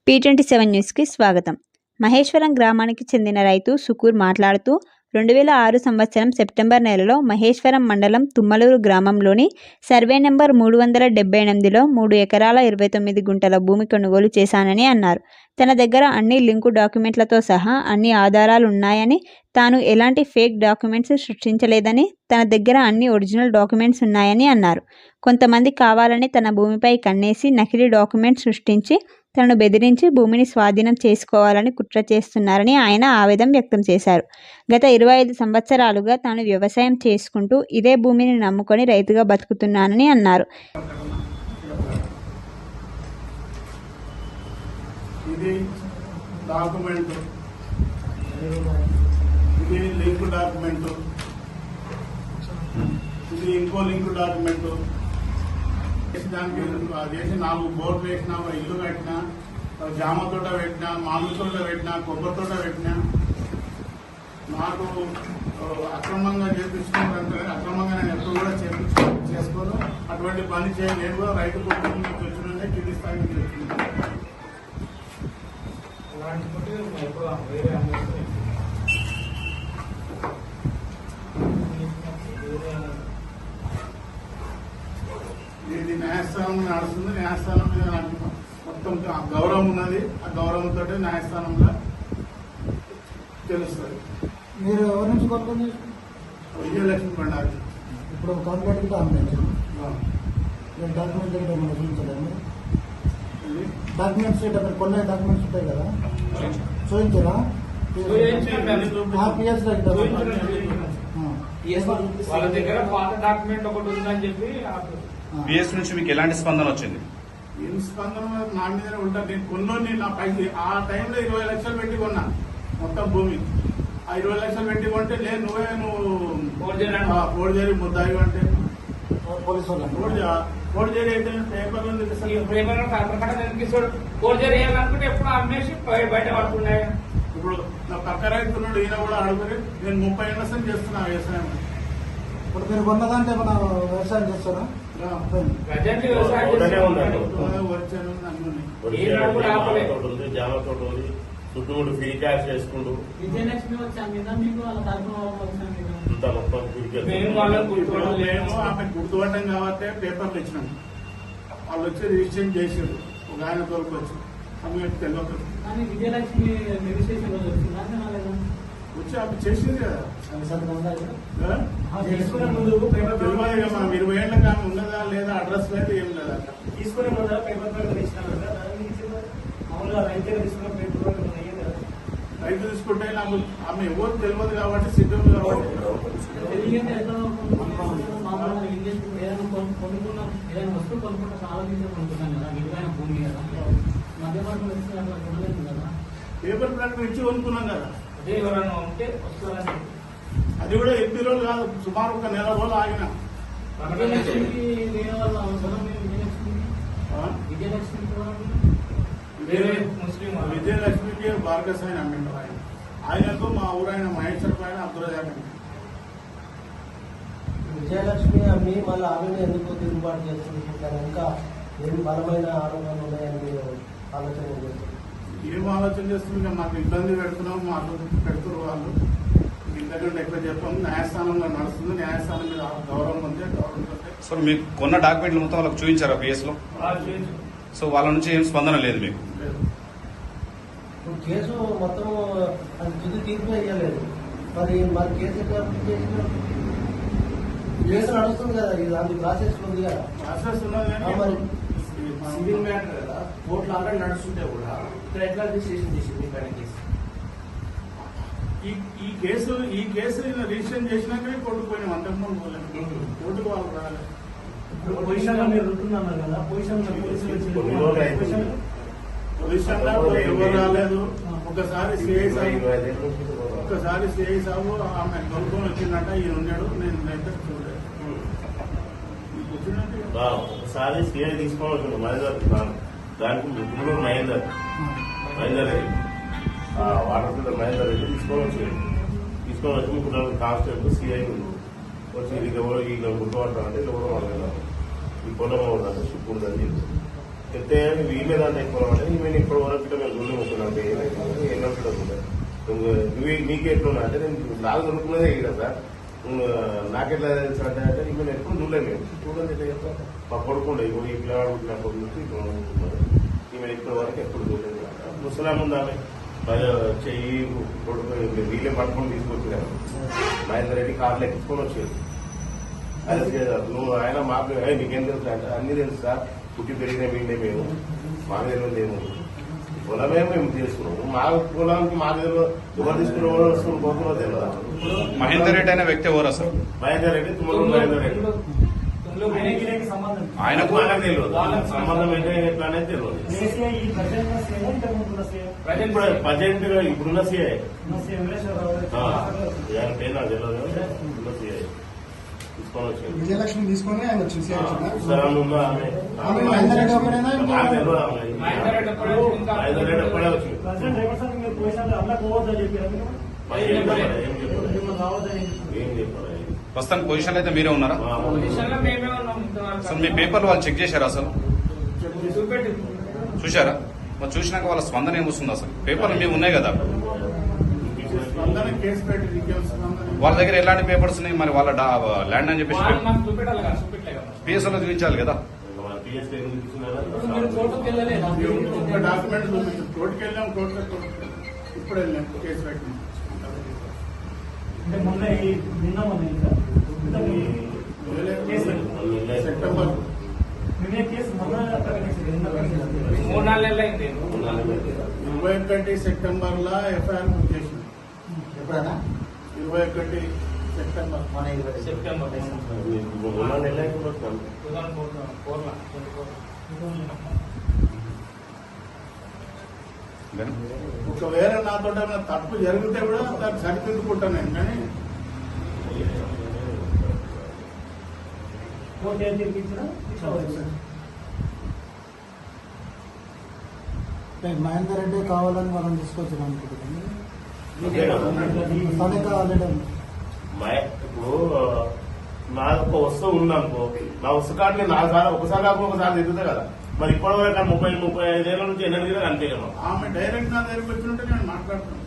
P27 న్యూస్కి స్వాగతం. మహేశ్వరం గ్రామానికి చెందిన రైతు సుకూర్ మాట్లాడుతూ 2006 సంవత్సరం సెప్టెంబర్ నెలలో మహేశ్వరం మండలం తుమ్మలూరు గ్రామంలోని సర్వే నెంబర్ 378లో 3 ఎకరాల 29 గుంటల భూమి కొనుగోలు చేశానని అన్నారు. తన దగ్గర అన్ని లింకు డాక్యుమెంట్లతో సహా అన్ని ఆధారాలు ఉన్నాయని, తాను ఎలాంటి ఫేక్ డాక్యుమెంట్స్ సృష్టించలేదని, తన దగ్గర అన్ని ఒరిజినల్ డాక్యుమెంట్స్ ఉన్నాయని అన్నారు. కొంతమంది కావాలని తన భూమిపై కన్నేసి నకిలీ డాక్యుమెంట్స్ సృష్టించి తనను బెదిరించి భూమిని స్వాధీనం చేసుకోవాలని కుట్ర చేస్తున్నారని ఆయన ఆవేదన వ్యక్తం చేశారు. గత 25 సంవత్సరాలుగా తాను వ్యవసాయం చేసుకుంటూ ఇదే భూమిని నమ్ముకొని రైతుగా బతుకుతున్నానని అన్నారు. ఇది డాక్యుమెంట్, ఇది లింక్ డాక్యుమెంట్, ఇది ఇంకో లింక్ డాక్యుమెంట్. దానికి వేసి 4 బోర్డులు వేసినా, ఇల్లు కట్టినా, జామ తోట పెట్టినా, మామిడి తోట పెట్టినా, కొబ్బరి తోట పెట్టినా, నాకు అక్రమంగా చేపించుకుంటే అక్రమంగా నేను ఎప్పుడు కూడా చేసుకోను. అటువంటి పని చేయాలి. నేను కూడా రైతు కుటుంబం వచ్చినంటే కింది స్థాయికి తెచ్చుకున్నాను. ఇది న్యాయస్థానం నడుస్తుంది. న్యాయస్థానం మీద నాకు మొత్తం గౌరవం ఉన్నది. ఆ గౌరవంతో న్యాయస్థానంలో తెలుస్తుంది. మీరు ఎవరి నుంచి కొనుక్కొని విజయలక్ష్మి బండారు ఇప్పుడు కాంట్రాక్ట్ డాక్యుమెంట్స్ ఏమైనా చూపించలేదు? డాక్యుమెంట్స్ కొన్ని డాక్యుమెంట్స్ ఉంటాయి కదా, చూపించారా? వాళ్ళ దగ్గర పాత డాక్యుమెంట్ ఒకటి ఉందని చెప్పి పిఎస్ నుంచి మీకు ఎలాంటి స్పందన వచ్చింది? ఏం స్పందన నా మీదనే ఉంటాను. నేను కొన్నోని నా పైకి ఆ టైంలో 20 లక్షలు పెట్టి కొన్నా మొత్తం భూమి. ఆ 20 లక్షలు పెట్టి కొంటే లేదు నువ్వే చేరి ముద్దాయి అంటే పోలీసు ఫోర్జరీ అయితే పేపర్లో ఫోర్జరీ చేయాలనుకుంటే ఎప్పుడు అమ్మేసి బయట పడుతున్నాయి. ఇప్పుడు నా పక్క రైతున్నాడు, ఈయన కూడా అడుగుని నేను 30 ఏళ్ళ నుంచి చేస్తున్నా వ్యవసాయం. ఇప్పుడు మీరు కొన్నదంటే మన వ్యవసాయం చేస్తారా? జామ తోట చుట్టూ ఫ్రీ క్యాష్ చేసుకుంటూ ఆమె గుర్తుపడ్డం కాబట్టి పేపర్లు ఇచ్చినాం. వాళ్ళు వచ్చి రిజిస్ట్రేషన్ చేసారు. ఒక ఆయన తోలుకొచ్చి సమయం తెలియదు వచ్చి ఆమె చేసింది కదా. తెలియదు మనం 20 ఏళ్ళకి ఆమె ఉన్నదా లేదా, అడ్రస్ లేదు, ఏం లేదా. తీసుకునే ముందు పేపర్ రైతు తీసుకుంటే నాకు ఆమె ఎవరు తెలియదు కాబట్టి సిద్ధం కాబట్టి వస్తువు కొనుక్కుంటే చాలా కొనుక్కుంటాం కదా, విలువైన భూమి కదా, మధ్యవర్గం వచ్చి అట్లా కొనలేదు కదా. పేపర్ ప్రకటన ఇచ్చి కొనుక్కున్నాం కదా. అదే ఎవరైనా ఉంటే వస్తారని అది కూడా 8 రోజులు కాదు, సుమారు 1 నెల రోజులు ఆగిన. విజయలక్ష్మికి వేరే వాళ్ళ అవసరం. విజయలక్ష్మికి భార్గసాయిని అమ్మిండు. ఆయనకు మా ఊరైన మహేశ్వర పైన అబ్దుల్. విజయలక్ష్మి అమ్మి మళ్ళీ ఆమెను ఎందుకు తిరుగుబాటు చేస్తుంది? ఇంకా ఏం బలమైన ఆరోపణలు ఉన్నాయని మీరు ఆలోచన చేస్తారు? ఏం ఆలోచన చేస్తుంది? మాకు ఇబ్బంది పెడుతున్నాం, మాకు పెడుతున్నారు వాళ్ళు. ఇంతకంటే ఎక్కువ చెప్పాము. న్యాయస్థానంలో నడుస్తుంది. న్యాయస్థానం మీద గౌరవం ఉంది. గౌరవం సో మీకు కొన్న డాక్యుమెంట్లు మొత్తం వాళ్ళకి చూపించారా పిఎస్ లో? సో వాళ్ళ నుంచి ఏం స్పందన లేదు మీకు? కేసు మొత్తం తుది తీర్పు వేయలేదు. మరి కేసు ఎట్లా కేసు నడుస్తుంది కదా, అది ప్రాసెస్ ఉంది కదా. ప్రాసెస్ ఉన్నది మరి సివిల్ మ్యాటర్ కదా, కోర్టులో ఆల్రెడీ నడుస్తుంటే కూడా ఇక్కడ ఎట్లా రిజిస్ట్రేషన్ చేసింది మీ పైన కేసు? ఈ కేసు రిజిస్ట్రేషన్ చేసినాకనే కోర్టుకు పోయినాం. అంతకుముందు పోలేదు. కోర్టుకు వాళ్ళు రాలేదు. ఇప్పుడు పొజిషన్ లో మీరు ఉంటున్నారు కదా, పొజిషన్ లో ఎవరు రాలేదు. ఒకసారి సిఐ సాబు ఆమె కొనుక్కొని వచ్చిందంట. ఈయన ఉన్నాడు, నేను అయితే చూడలేదు. ఒకసారి సిఐ తీసుకోవాలి మహేందర్, దానికి ముగ్గురు మహేందర్ రెడ్డి, వాటర్ ఫిల్టర్ మహేందర్ రెడ్డి తీసుకొని వచ్చి ముగ్గురు కానిస్టేబుల్ సిఐ వచ్చి ఇది ఎవరు ఈ గుర్తుపడతారంటే ఎవరో వాళ్ళు ఈ పొలం ఉందంటే షిప్ ఉందని చెప్తే వీళ్ళేదంటే ఎక్కువ అంటే ఈమె ఇప్పటి వరకు మీకే ఎట్లున్నా అంటే నేను నాకు దొరుకున్నదే కదా సార్ నాకెట్లా తెలుసు అంటే మేము ఎప్పుడు చూడలేము మేము చూడండి ఎట్లా చెప్తాం మా కొడుకుండే ఇప్పుడు ఈ పిల్లవాడు పుట్టినప్పటి నుంచి ఈమె ఇప్పటి వరకు ఎప్పుడు చూడలేదు ముసలాం ఉంది ఆమె చెయ్యి కొడుకు వీళ్ళే పట్టుకొని తీసుకొచ్చినారు మహేందర్ రెడ్డి కార్లు ఎక్కించుకొని వచ్చేది అది నువ్వు ఆయన మాకు నీకేం తెలుసు అంటే అన్ని తెలుసు సార్ పుట్టి పెరిగిన వీళ్ళే మేము మాకు తెలియదు ఏమో పొలమే మేము తీసుకున్నాము మా పొలానికి మాకు తెలియదు ఎవరు తీసుకున్న ఎవరు వస్తున్న పోతున్నో తెలియదు. మహేందర్ రెడ్డి అనే వ్యక్తి ఎవరు అసలు? మహేందర్ రెడ్డి తుమ్మలూరు మహేందర్ రెడ్డి ఆయనకు వాళ్ళకి తెలియదు వాళ్ళకి సంబంధం ఏంటో ఎట్లా అనేది తెలియదు. ప్రజెంట్ గా ఇప్పుడున్న సీఐ ఆయన పేరు నాకు తెలియదు ఇప్పుడున్న సీఐ తీసుకొని వచ్చింది విజయలక్ష్మి తీసుకొని ఆయన వచ్చింది ఉత్తరాలు ఉందా ఆమె ఆమె మహేందర్ రెడ్డి ఒకడేనా నాకు తెలియదు ఆమె మహేందర్ రెడ్డి ఎప్పుడే వచ్చింది? మహేందర్ రెడ్డి ఎప్పుడే వచ్చింది ఏం చెప్పారు ప్రస్తుతానికి పొజిషన్ అయితే మీరే ఉన్నారా? పొజిషన్ లో మేమే ఉన్నాం ఇంతవరకు. అసలు మీ పేపర్లు వాళ్ళు చెక్ చేశారా అసలు? చూపెట్టి చూశారా? మరి చూసినాక వాళ్ళ స్పందన ఏమొస్తుంది అసలు? పేపర్లు మేము ఉన్నాయి కదా, అందరూ కేసు పెట్టి డీటెయిల్స్ అందరూ వాళ్ళ దగ్గర ఎలాంటి పేపర్స్ ఉన్నాయి? మరి వాళ్ళ ల్యాండ్ అని చెప్పేసి వాళ్ళు మాకు చూపెట్టాలి కదా, చూపెట్టలే కదా. పిఎస్ఓలో చూపించాలి కదా. పిఎస్టీ ఎందుకు తీసుకున్నారా ఇప్పుడు మీరు కోర్టుకు వెళ్ళలేదా? ఒక డాక్యుమెంట్ చూపించాం కోర్టుకి వెళ్ళాం కోర్టులో ఇప్పుడు వెళ్ళాం కేసు పెట్టినాం అంటే మొన్న నిన్న సెప్టెంబర్ కేసు మొన్న ప్రకటించారు. 3-4 నెలలు అయింది. 21 సెప్టెంబర్ లా ఎఫ్ఐఆర్ బుక్ చేసిన ఎప్పుడైనా 21 సెప్టెంబర్ సెప్టెంబర్ నెల అయిపోతుంది 2004 లో. ఒకవేళ నాతో ఏమైనా తప్పు జరిగితే కూడా దాన్ని సరిదిద్దుకుంటాను నేను కానీ కోర్టు ఏం తీర్పిచ్చినా మహేందర్ రెడ్డి కావాలని మనం తీసుకొచ్చాం అనుకుంటున్నాం. తనే కావాలంటే ఇప్పుడు నాకు ఒక వస్తువు ఉందనుకో నా వస్తువు కార్డు ఒకసారి కాకుండా ఒకసారి తిరుగుతా కదా మరి ఇప్పటివరకు 30-35 ఏళ్ల నుంచి ఎన్నో కనిపించలేదు. ఆమె డైరెక్ట్ నా దగ్గరికి వచ్చినట్టు నేను మాట్లాడుతున్నాను